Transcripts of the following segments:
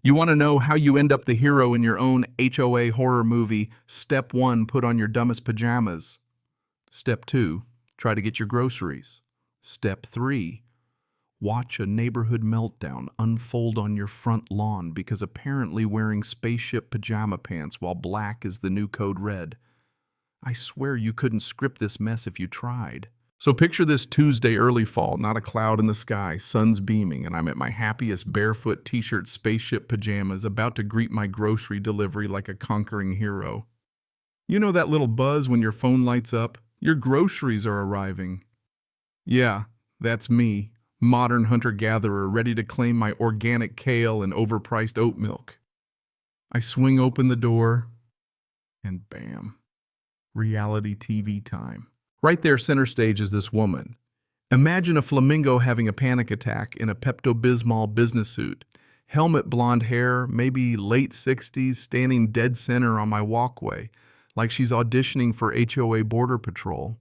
You want to know how you end up the hero in your own HOA horror movie? Step 1, put on your dumbest pajamas. Step 2, try to get your groceries. Step 3, watch a neighborhood meltdown unfold on your front lawn because apparently wearing spaceship pajama pants while black is the new code red. I swear you couldn't script this mess if you tried. So picture this Tuesday early fall, not a cloud in the sky, sun's beaming, and I'm at my happiest barefoot t-shirt spaceship pajamas about to greet my grocery delivery like a conquering hero. You know that little buzz when your phone lights up? Your groceries are arriving. Yeah, that's me, modern hunter-gatherer ready to claim my organic kale and overpriced oat milk. I swing open the door, and bam, reality TV time. Right there center stage is this woman. Imagine a flamingo having a panic attack in a Pepto-Bismol business suit. Helmet blonde hair, maybe late 60s, standing dead center on my walkway, like she's auditioning for HOA Border Patrol.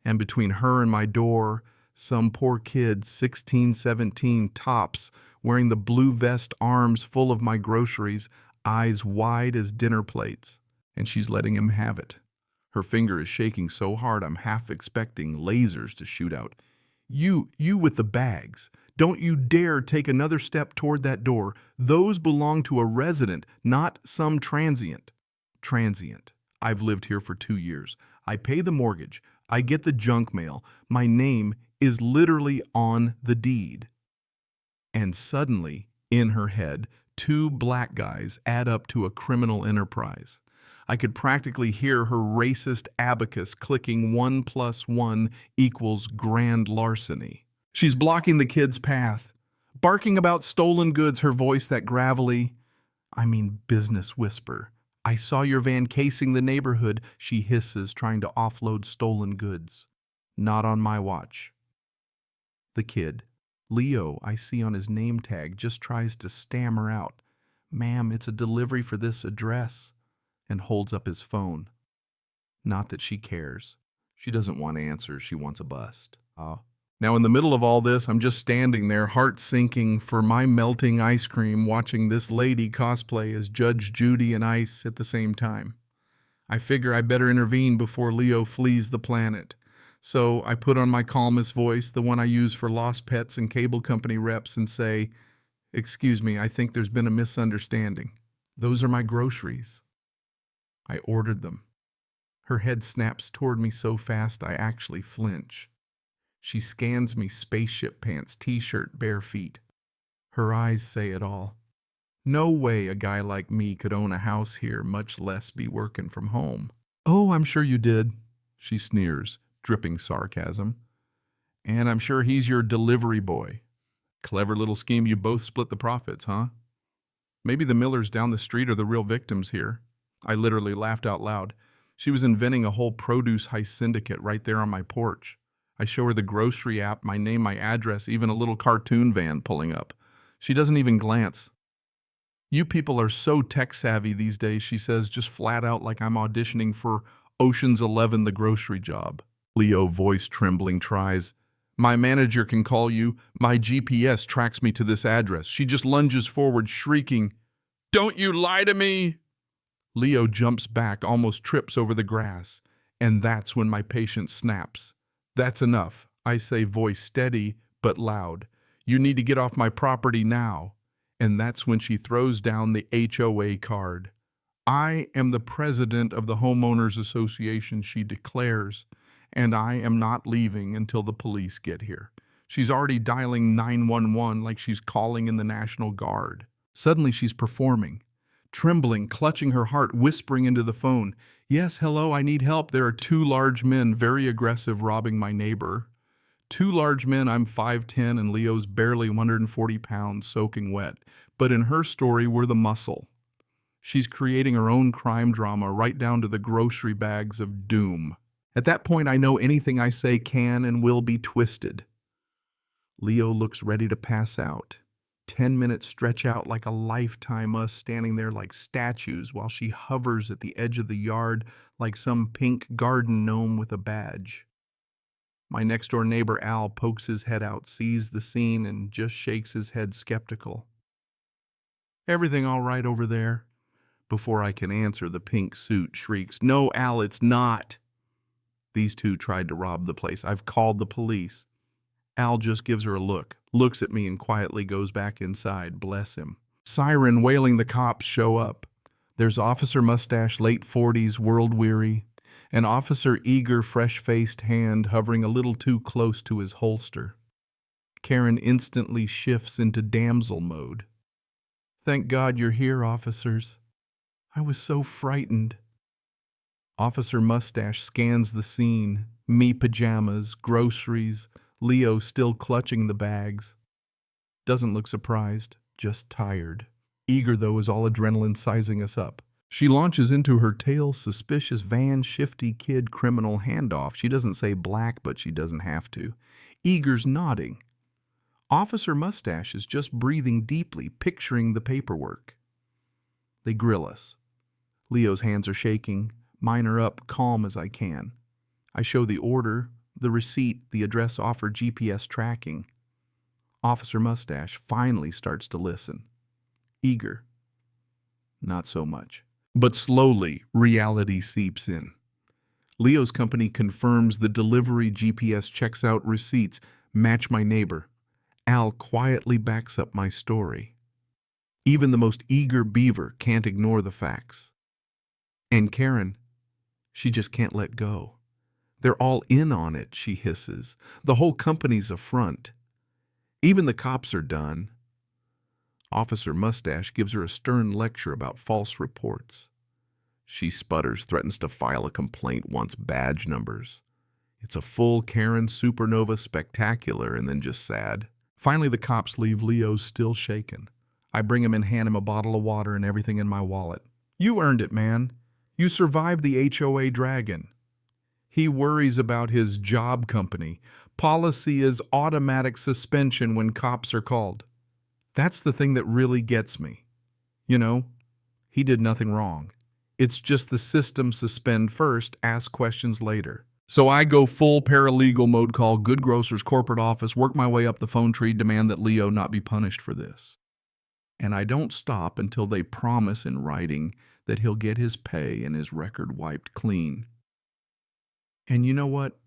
And between her and my door, some poor kid, 16, 17, tops, wearing the blue vest, arms full of my groceries, eyes wide as dinner plates. And she's letting him have it. Her finger is shaking so hard I'm half expecting lasers to shoot out. You with the bags. Don't you dare take another step toward that door. Those belong to a resident, not some transient. Transient. I've lived here for 2 years. I pay the mortgage. I get the junk mail. My name is literally on the deed. And suddenly, in her head, 2 black guys add up to a criminal enterprise. I could practically hear her racist abacus clicking 1 + 1 = grand larceny. She's blocking the kid's path, barking about stolen goods, her voice that gravelly, business whisper. I saw your van casing the neighborhood, she hisses, trying to offload stolen goods. Not on my watch. The kid, Leo, I see on his name tag, just tries to stammer out, "Ma'am, it's a delivery for this address," and holds up his phone. Not that she cares. She doesn't want answers, she wants a bust. Now in the middle of all this, I'm just standing there, heart sinking for my melting ice cream, watching this lady cosplay as Judge Judy and Ice at the same time. I figure I better intervene before Leo flees the planet. So I put on my calmest voice, the one I use for lost pets and cable company reps, and say, "Excuse me, I think there's been a misunderstanding. Those are my groceries. I ordered them." Her head snaps toward me so fast I actually flinch. She scans me, spaceship pants, t-shirt, bare feet. Her eyes say it all. No way a guy like me could own a house here, much less be working from home. "Oh, I'm sure you did," she sneers, dripping sarcasm. "And I'm sure he's your delivery boy. Clever little scheme, you both split the profits, huh? Maybe the Millers down the street are the real victims here." I literally laughed out loud. She was inventing a whole produce heist syndicate right there on my porch. I show her the grocery app, my name, my address, even a little cartoon van pulling up. She doesn't even glance. "You people are so tech-savvy these days," she says, just flat out like I'm auditioning for Ocean's 11, the grocery job. Leo, voice trembling, tries, "My manager can call you. My GPS tracks me to this address." She just lunges forward, shrieking, "Don't you lie to me!" Leo jumps back, almost trips over the grass, and that's when my patience snaps. "That's enough," I say, voice steady but loud. "You need to get off my property now." And that's when she throws down the HOA card. "I am the president of the Homeowners Association," she declares, "and I am not leaving until the police get here." She's already dialing 911 like she's calling in the National Guard. Suddenly she's performing. Trembling, clutching her heart, whispering into the phone, "Yes, hello, I need help. There are 2 large men, very aggressive, robbing my neighbor." 2 large men, I'm 5'10", and Leo's barely 140 pounds, soaking wet. But in her story, we're the muscle. She's creating her own crime drama right down to the grocery bags of doom. At that point, I know anything I say can and will be twisted. Leo looks ready to pass out. 10 minutes stretch out like a lifetime, us standing there like statues while she hovers at the edge of the yard like some pink garden gnome with a badge. My next-door neighbor Al pokes his head out, sees the scene, and just shakes his head skeptical. Everything all right over there? Before I can answer, the pink suit shrieks, "No, Al, it's not." These two tried to rob the place. I've called the police. Al just gives her a look, looks at me and quietly goes back inside. Bless him. Siren wailing, the cops show up. There's Officer Mustache, late 40s, world-weary, and Officer Eager, fresh-faced hand hovering a little too close to his holster. Karen instantly shifts into damsel mode. "Thank God you're here, officers. I was so frightened." Officer Mustache scans the scene. Me pajamas, groceries, Leo still clutching the bags. Doesn't look surprised, just tired. Eager, though, is all adrenaline sizing us up. She launches into her tail suspicious van shifty kid criminal handoff. She doesn't say black, but she doesn't have to. Eager's nodding. Officer Mustache is just breathing deeply, picturing the paperwork. They grill us. Leo's hands are shaking. Mine are up, calm as I can. I show the order, the receipt, the address offer, GPS tracking. Officer Mustache finally starts to listen. Eager. Not so much. But slowly, reality seeps in. Leo's company confirms the delivery, GPS checks out receipts, match my neighbor. Al quietly backs up my story. Even the most eager beaver can't ignore the facts. And Karen, she just can't let go. They're all in on it, she hisses. The whole company's a front. Even the cops are done. Officer Mustache gives her a stern lecture about false reports. She sputters, threatens to file a complaint, wants badge numbers. It's a full Karen supernova spectacular, and then just sad. Finally, the cops leave. Leo's still shaken. I bring him and hand him a bottle of water and everything in my wallet. "You earned it, man. You survived the HOA dragon." He worries about his job company. Policy is automatic suspension when cops are called. That's the thing that really gets me. You know, he did nothing wrong. It's just the system suspend first, ask questions later. So I go full paralegal mode, call Good Grocers corporate office, work my way up the phone tree, demand that Leo not be punished for this. And I don't stop until they promise in writing that he'll get his pay and his record wiped clean. And you know what?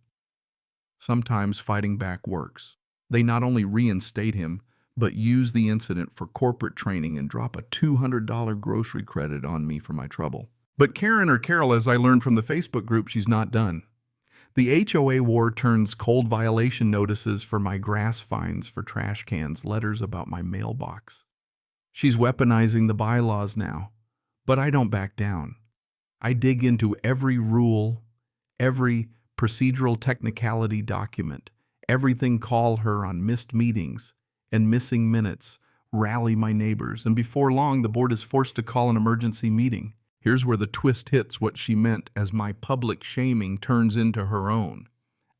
Sometimes fighting back works. They not only reinstate him, but use the incident for corporate training and drop a $200 grocery credit on me for my trouble. But Karen, or Carol, as I learned from the Facebook group, she's not done. The HOA war turns cold violation notices for my grass fines for trash cans, letters about my mailbox. She's weaponizing the bylaws now, but I don't back down. I dig into every rule, every procedural technicality document, everything, call her on missed meetings and missing minutes, rally my neighbors, and before long the board is forced to call an emergency meeting. Here's where the twist hits what she meant as my public shaming turns into her own.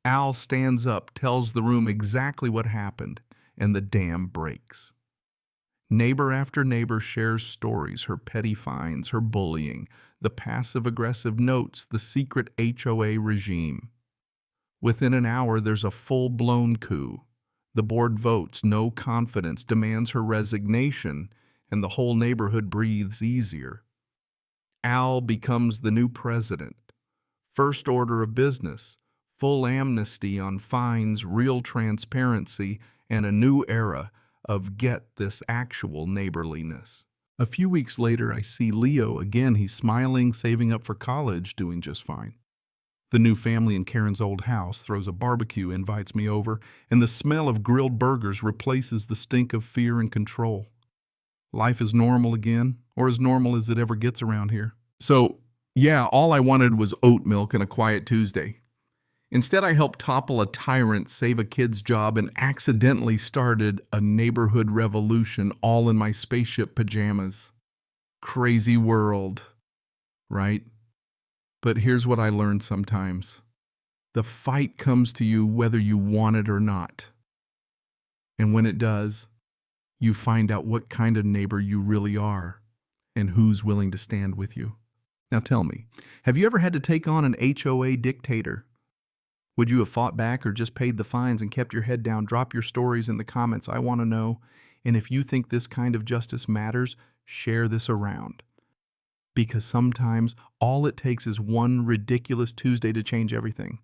Al stands up, tells the room exactly what happened, and the dam breaks. Neighbor after neighbor shares stories, her petty fines, her bullying, the passive-aggressive notes, the secret HOA regime. Within an hour, there's a full-blown coup. The board votes, no confidence, demands her resignation, and the whole neighborhood breathes easier. Al becomes the new president. First order of business, full amnesty on fines, real transparency, and a new era of, get this, actual neighborliness. A few weeks later, I see Leo again. He's smiling, saving up for college, doing just fine. The new family in Karen's old house throws a barbecue, invites me over, and the smell of grilled burgers replaces the stink of fear and control. Life is normal again, or as normal as it ever gets around here. So, yeah, all I wanted was oat milk and a quiet Tuesday. Instead, I helped topple a tyrant, save a kid's job, and accidentally started a neighborhood revolution all in my spaceship pajamas. Crazy world, right? But here's what I learned sometimes. The fight comes to you whether you want it or not. And when it does, you find out what kind of neighbor you really are and who's willing to stand with you. Now tell me, have you ever had to take on an HOA dictator? Would you have fought back or just paid the fines and kept your head down? Drop your stories in the comments. I want to know. And if you think this kind of justice matters, share this around. Because sometimes all it takes is one ridiculous Tuesday to change everything.